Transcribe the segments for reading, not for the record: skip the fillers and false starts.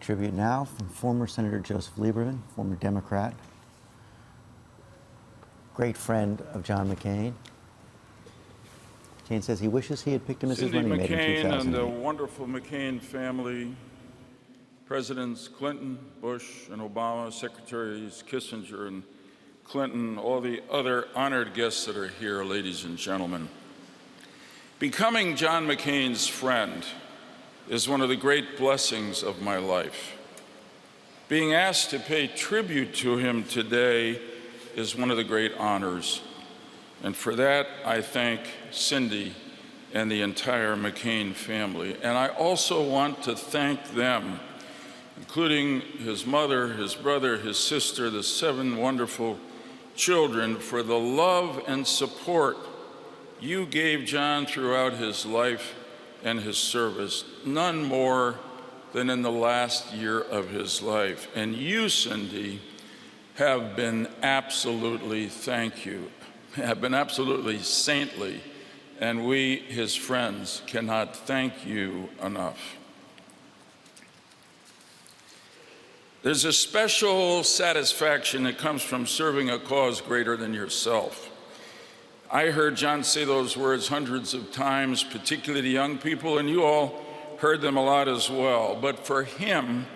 tribute now from former Senator Joseph Lieberman, former Democrat, great friend of John McCain. McCain says he wishes he had picked him as his running mate in 2008. Cindy McCain and the wonderful McCain family, Presidents Clinton, Bush, and Obama, Secretaries Kissinger and Clinton, all the other honored guests that are here, ladies and gentlemen. Becoming John McCain's friend is one of the great blessings of my life. Being asked to pay tribute to him today is one of the great honors. And for that, I thank Cindy and the entire McCain family. And I also want to thank them, including his mother, his brother, his sister, the 7 wonderful children, for the love and support you gave John throughout his life and his service, none more than in the last year of his life. And you, Cindy, have been absolutely saintly, and we, his friends, cannot thank you enough. There's a special satisfaction that comes from serving a cause greater than yourself. I heard John say those words hundreds of times, particularly to young people, and you all heard them a lot as well. But for him,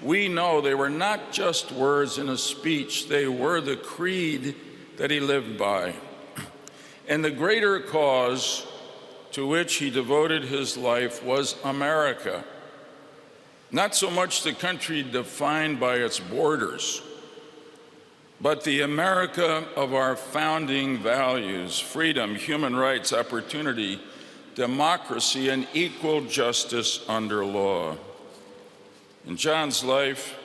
we know they were not just words in a speech, they were the creed that he lived by. And the greater cause to which he devoted his life was America. Not so much the country defined by its borders, but the America of our founding values: freedom, human rights, opportunity, democracy, and equal justice under law. In John's life,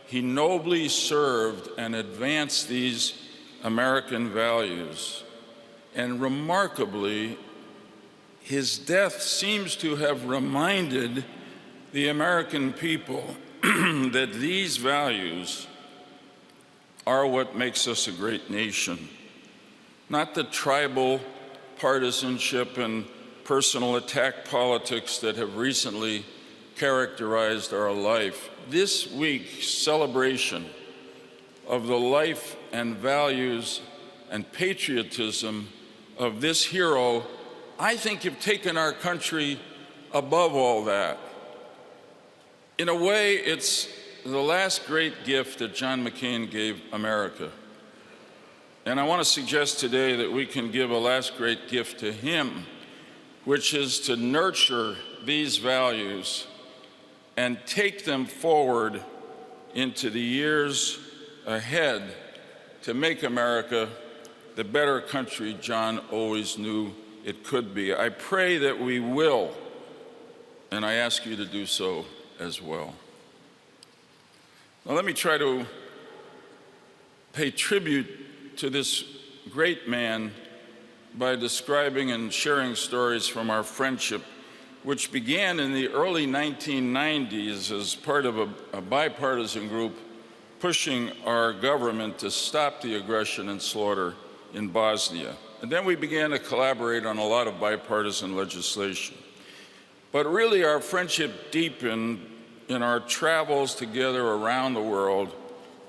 he nobly served and advanced these American values. And remarkably, his death seems to have reminded the American people that these values are what makes us a great nation. Not the tribal partisanship and personal attack politics that have recently characterized our life. This week's celebration of the life and values and patriotism of this hero, I think, have taken our country above all that. In a way, it's the last great gift that John McCain gave America. And I want to suggest today that we can give a last great gift to him, which is to nurture these values and take them forward into the years ahead to make America the better country John always knew it could be. I pray that we will, and I ask you to do so as well. Now, let me try to pay tribute to this great man by describing and sharing stories from our friendship, which began in the early 1990s as part of a bipartisan group pushing our government to stop the aggression and slaughter in Bosnia. And then we began to collaborate on a lot of bipartisan legislation. But really, our friendship deepened in our travels together around the world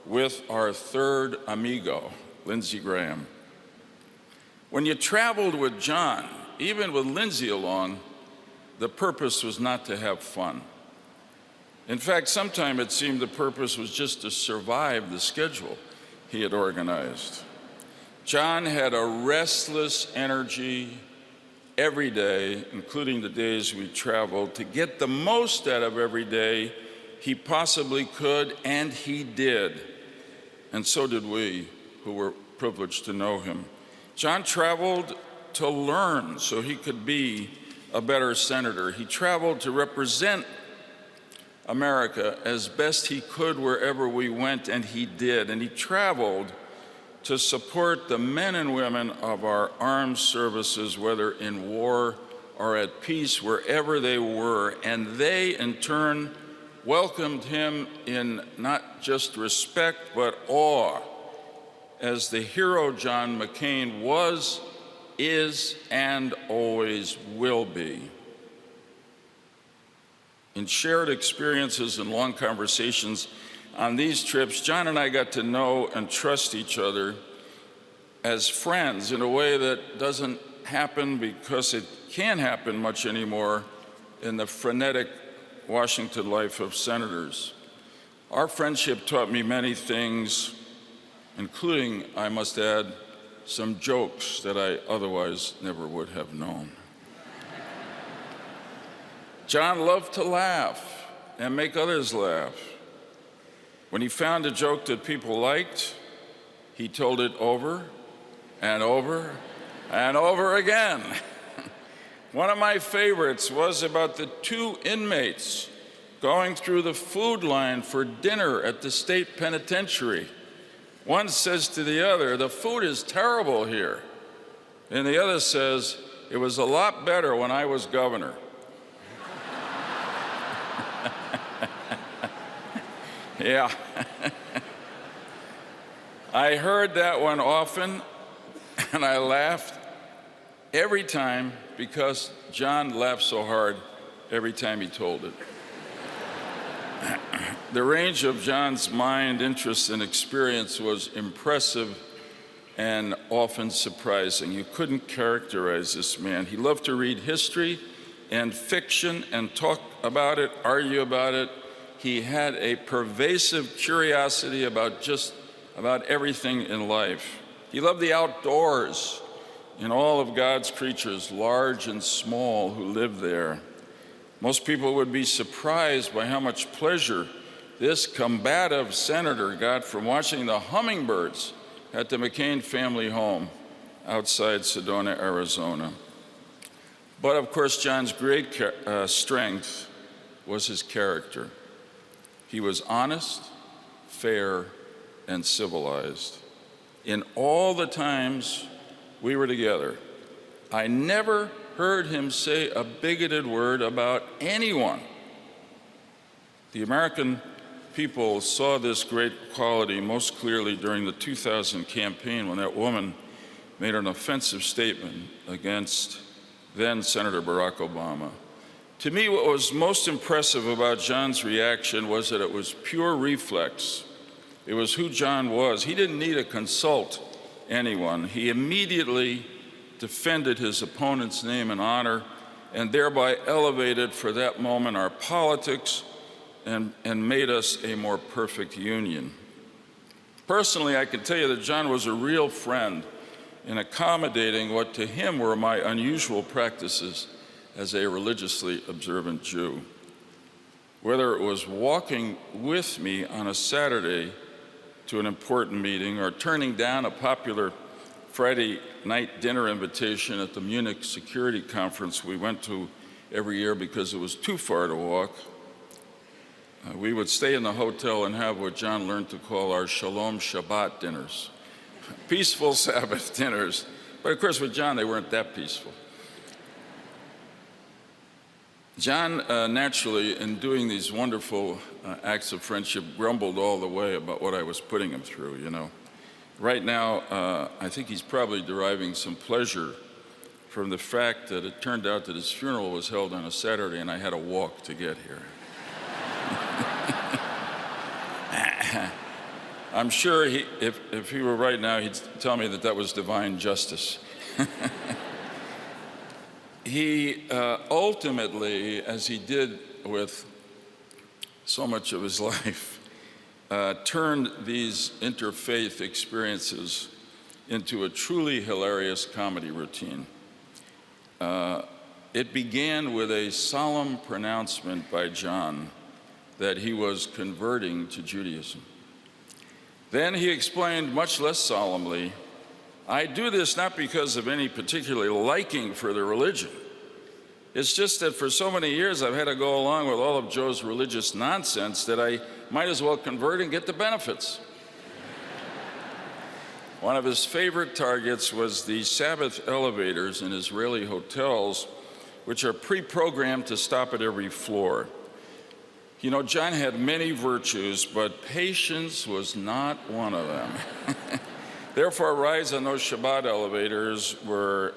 with our third amigo, Lindsey Graham. When you traveled with John, even with Lindsey along, the purpose was not to have fun. In fact, sometimes it seemed the purpose was just to survive the schedule he had organized. John had a restless energy every day, including the days we traveled, to get the most out of every day he possibly could, and he did. And so did we, who were privileged to know him. John traveled to learn so he could be a better senator. He traveled to represent America as best he could wherever we went, and he did. And he traveled to support the men and women of our armed services, whether in war or at peace, wherever they were. And they, in turn, welcomed him in not just respect, but awe, as the hero John McCain was, is, and always will be. In shared experiences and long conversations on these trips, John and I got to know and trust each other as friends in a way that doesn't happen, because it can't happen much anymore in the frenetic Washington life of senators. Our friendship taught me many things, including, I must add, some jokes that I otherwise never would have known. John loved to laugh and make others laugh. When he found a joke that people liked, he told it over and over and over again. One of my favorites was about the two inmates going through the food line for dinner at the state penitentiary. One says to the other, "The food is terrible here." And the other says, "It was a lot better when I was governor." Yeah. I heard that one often, and I laughed every time, because John laughed so hard every time he told it. The range of John's mind, interest, and experience was impressive and often surprising. You couldn't characterize this man. He loved to read history and fiction and talk about it, argue about it. He had a pervasive curiosity about just about everything in life. He loved the outdoors and all of God's creatures, large and small, who lived there. Most people would be surprised by how much pleasure this combative senator got from watching the hummingbirds at the McCain family home outside Sedona, Arizona. But of course, John's great strength was his character. He was honest, fair, and civilized. In all the times we were together, I never heard him say a bigoted word about anyone. The American people saw this great quality most clearly during the 2000 campaign, when that woman made an offensive statement against then Senator Barack Obama. To me, what was most impressive about John's reaction was that it was pure reflex. It was who John was. He didn't need to consult anyone. He immediately defended his opponent's name and honor, and thereby elevated for that moment our politics and made us a more perfect union. Personally, I can tell you that John was a real friend in accommodating what to him were my unusual practices as a religiously observant Jew. Whether it was walking with me on a Saturday to an important meeting, or turning down a popular Friday night dinner invitation at the Munich security conference we went to every year because it was too far to walk, we would stay in the hotel and have what John learned to call our Shalom Shabbat dinners, peaceful Sabbath dinners. But of course, with John, they weren't that peaceful. John, naturally, in doing these wonderful acts of friendship, grumbled all the way about what I was putting him through, you know. Right now, I think he's probably deriving some pleasure from the fact that it turned out that his funeral was held on a Saturday and I had to walk to get here. I'm sure if he were right now, he'd tell me that that was divine justice. He ultimately, as he did with so much of his life, turned these interfaith experiences into a truly hilarious comedy routine. It began with a solemn pronouncement by John that he was converting to Judaism. Then he explained much less solemnly, "I do this not because of any particular liking for the religion. It's just that for so many years I've had to go along with all of Joe's religious nonsense that I might as well convert and get the benefits." One of his favorite targets was the Sabbath elevators in Israeli hotels, which are pre-programmed to stop at every floor. You know, John had many virtues, but patience was not one of them. Therefore, rides on those Shabbat elevators were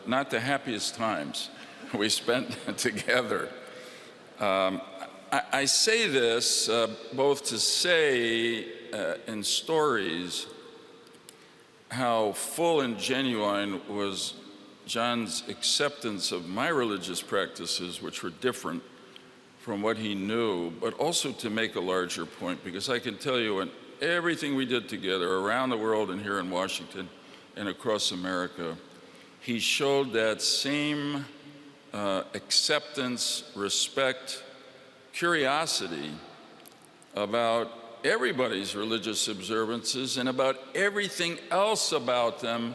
not the happiest times we spent together. I say this both to say in stories how full and genuine was John's acceptance of my religious practices, which were different from what he knew, but also to make a larger point, because I can tell you in everything we did together around the world and here in Washington and across America, he showed that same acceptance, respect, curiosity about everybody's religious observances and about everything else about them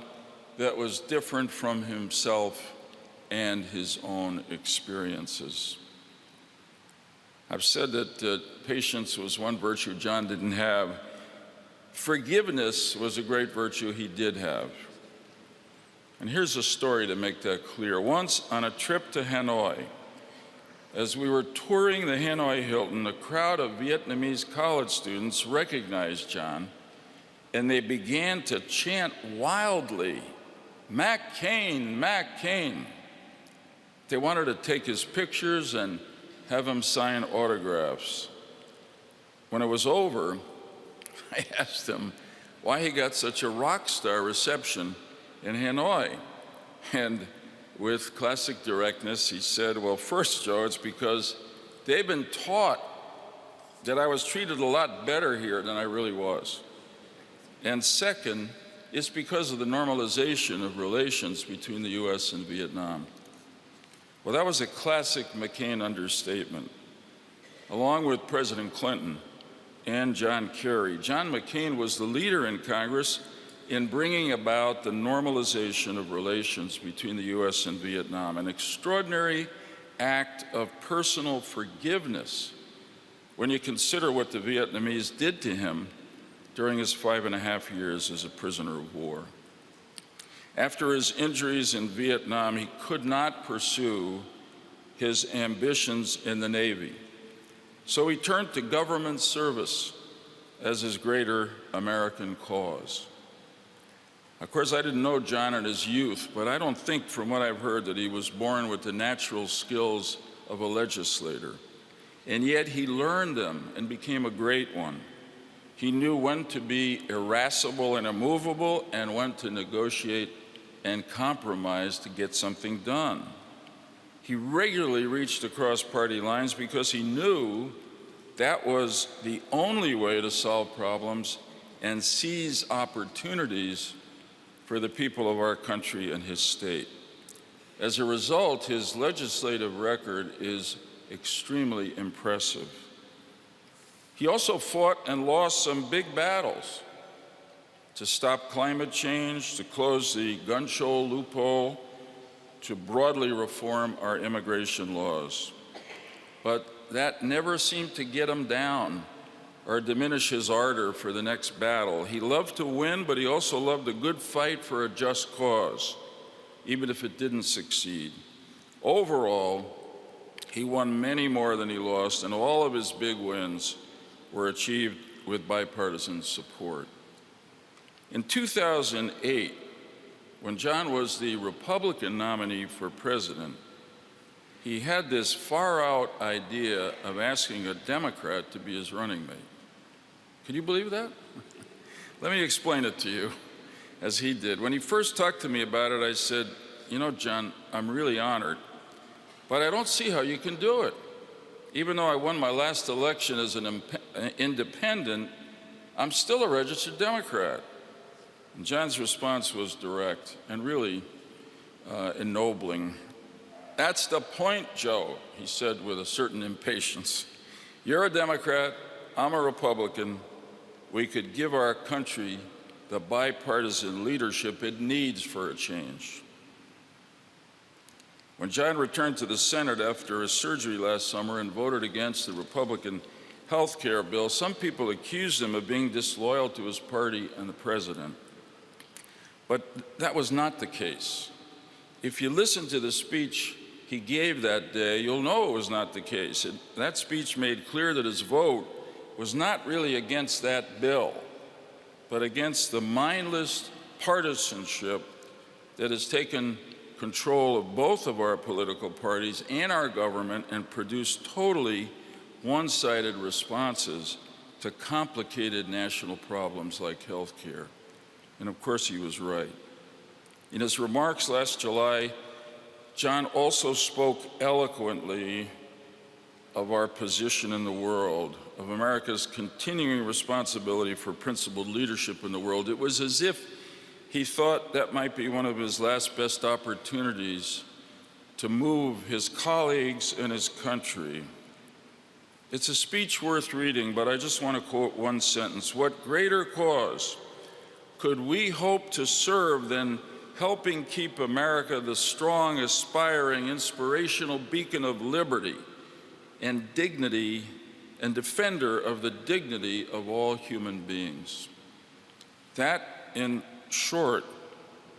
that was different from himself and his own experiences. I've said that patience was one virtue John didn't have. Forgiveness was a great virtue he did have. And here's a story to make that clear. Once on a trip to Hanoi, as we were touring the Hanoi Hilton, a crowd of Vietnamese college students recognized John, and they began to chant wildly, "McCain, McCain." They wanted to take his pictures and have him sign autographs. When it was over, I asked him why he got such a rock star reception in Hanoi. And with classic directness, he said, "Well, first, Joe, it's because they've been taught that I was treated a lot better here than I really was. And second, it's because of the normalization of relations between the US and Vietnam." Well, that was a classic McCain understatement. Along with President Clinton and John Kerry, John McCain was the leader in Congress in bringing about the normalization of relations between the US and Vietnam, an extraordinary act of personal forgiveness when you consider what the Vietnamese did to him during his 5.5 years as a prisoner of war. After his injuries in Vietnam, he could not pursue his ambitions in the Navy. So he turned to government service as his greater American cause. Of course, I didn't know John in his youth, but I don't think, from what I've heard, that he was born with the natural skills of a legislator. And yet he learned them and became a great one. He knew when to be irascible and immovable and when to negotiate and compromise to get something done. He regularly reached across party lines because he knew that was the only way to solve problems and seize opportunities for the people of our country and his state. As a result, his legislative record is extremely impressive. He also fought and lost some big battles to stop climate change, to close the gun show loophole, to broadly reform our immigration laws. But that never seemed to get him down or diminish his ardor for the next battle. He loved to win, but he also loved a good fight for a just cause, even if it didn't succeed. Overall, he won many more than he lost, and all of his big wins were achieved with bipartisan support. In 2008, when John was the Republican nominee for president, he had this far-out idea of asking a Democrat to be his running mate. Can you believe that? Let me explain it to you, as he did. When he first talked to me about it, I said, "You know, John, I'm really honored, but I don't see how you can do it. Even though I won my last election as an independent, I'm still a registered Democrat." And John's response was direct and really ennobling. "That's the point, Joe," he said with a certain impatience. "You're a Democrat, I'm a Republican. We could give our country the bipartisan leadership it needs for a change." When John returned to the Senate after his surgery last summer and voted against the Republican health care bill, some people accused him of being disloyal to his party and the president. But that was not the case. If you listen to the speech he gave that day, you'll know it was not the case. That speech made clear that his vote was not really against that bill, but against the mindless partisanship that has taken control of both of our political parties and our government and produced totally one-sided responses to complicated national problems like health care. And of course, he was right. In his remarks last July, John also spoke eloquently of our position in the world, of America's continuing responsibility for principled leadership in the world. It was as if he thought that might be one of his last best opportunities to move his colleagues and his country. It's a speech worth reading, but I just want to quote one sentence. "What greater cause could we hope to serve than helping keep America the strong, aspiring, inspirational beacon of liberty and dignity and defender of the dignity of all human beings?" That, in short,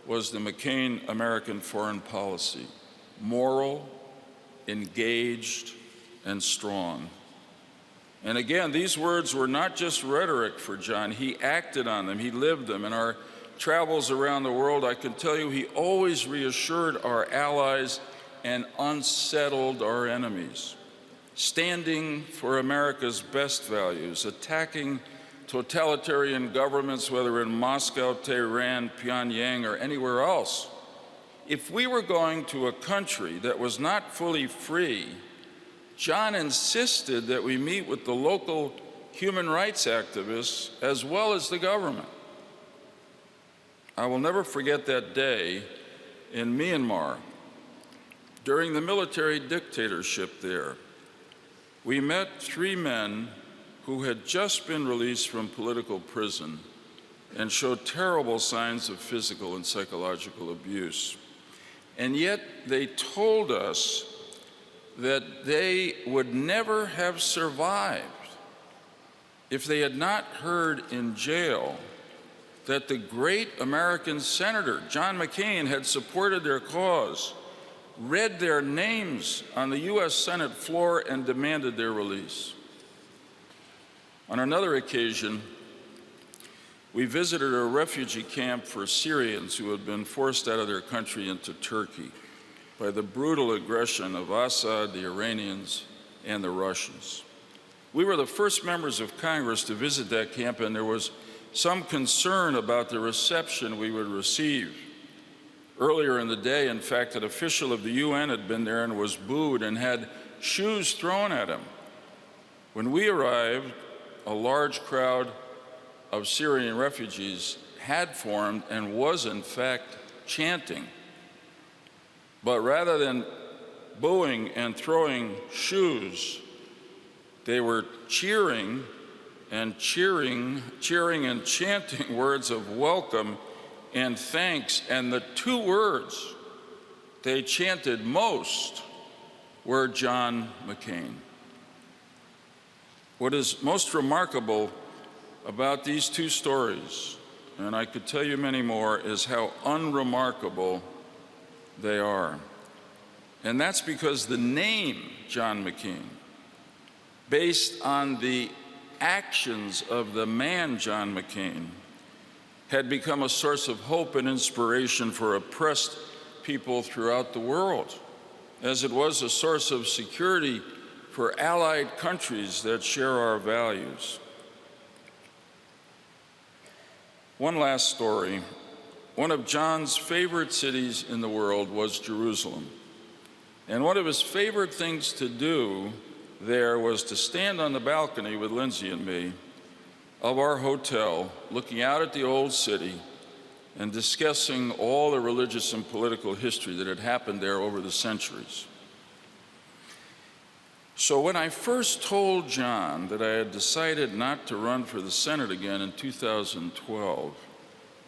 was the McCain American foreign policy: moral, engaged, and strong. And again, these words were not just rhetoric for John. He acted on them, he lived them. In our travels around the world, I can tell you he always reassured our allies and unsettled our enemies, standing for America's best values, attacking totalitarian governments, whether in Moscow, Tehran, Pyongyang, or anywhere else. If we were going to a country that was not fully free, John insisted that we meet with the local human rights activists as well as the government. I will never forget that day in Myanmar. During the military dictatorship there, we met 3 men who had just been released from political prison and showed terrible signs of physical and psychological abuse. And yet they told us that they would never have survived if they had not heard in jail that the great American senator, John McCain, had supported their cause, read their names on the U.S. Senate floor, and demanded their release. On another occasion, we visited a refugee camp for Syrians who had been forced out of their country into Turkey by the brutal aggression of Assad, the Iranians, and the Russians. We were the first members of Congress to visit that camp, and there was some concern about the reception we would receive. Earlier in the day, in fact, an official of the UN had been there and was booed and had shoes thrown at him. When we arrived, a large crowd of Syrian refugees had formed and was, in fact, chanting. But rather than booing and throwing shoes, they were cheering and chanting words of welcome and thanks. And the 2 words they chanted most were John McCain. What is most remarkable about these 2 stories, and I could tell you many more, is how unremarkable they are. And that's because the name John McCain, based on the actions of the man John McCain, had become a source of hope and inspiration for oppressed people throughout the world, as it was a source of security for allied countries that share our values. One last story. One of John's favorite cities in the world was Jerusalem. And one of his favorite things to do there was to stand on the balcony with Lindsay and me of our hotel, looking out at the old city and discussing all the religious and political history that had happened there over the centuries. So when I first told John that I had decided not to run for the Senate again in 2012,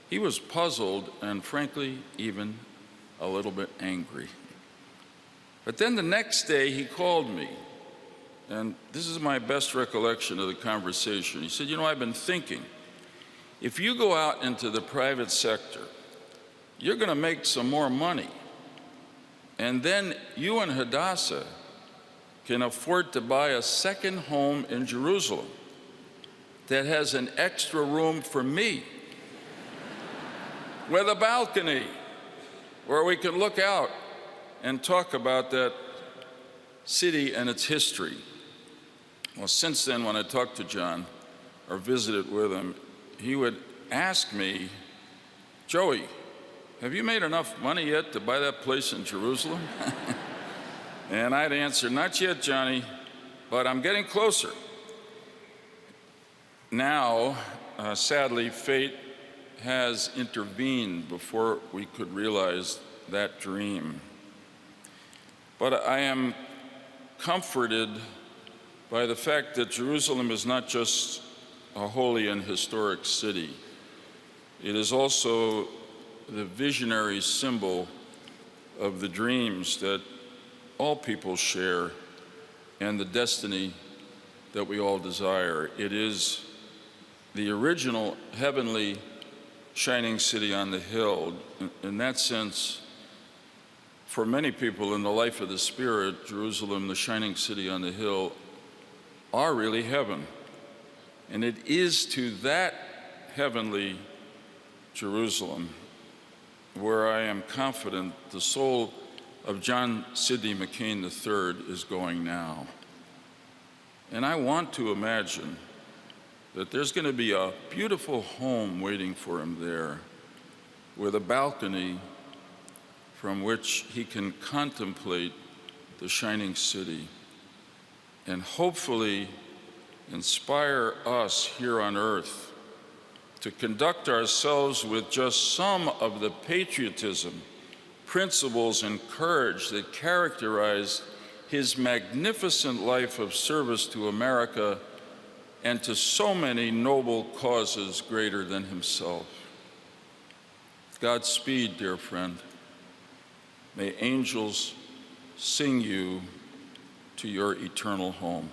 he was puzzled and, frankly, even a little bit angry. But then the next day he called me, and this is my best recollection of the conversation. He said, "You know, I've been thinking, if you go out into the private sector, you're going to make some more money, and then you and Hadassah can afford to buy a second home in Jerusalem that has an extra room for me with a balcony where we can look out and talk about that city and its history." Well, since then, when I talked to John or visited with him, he would ask me, Joey, have you made enough money yet to buy that place in Jerusalem? And I'd answer, not yet, Johnny, but I'm getting closer. Now, sadly, fate has intervened before we could realize that dream. But I am comforted by the fact that Jerusalem is not just a holy and historic city. It is also the visionary symbol of the dreams that all people share and the destiny that we all desire. It is the original heavenly shining city on the hill. In that sense, for many people in the life of the Spirit, Jerusalem, the shining city on the hill, are really heaven. And it is to that heavenly Jerusalem where I am confident the soul of John Sidney McCain III is going now. And I want to imagine that there's going to be a beautiful home waiting for him there with a balcony from which he can contemplate the shining city and hopefully inspire us here on earth to conduct ourselves with just some of the patriotism, principles, and courage that characterized his magnificent life of service to America and to so many noble causes greater than himself. Godspeed, dear friend. May angels sing you to your eternal home.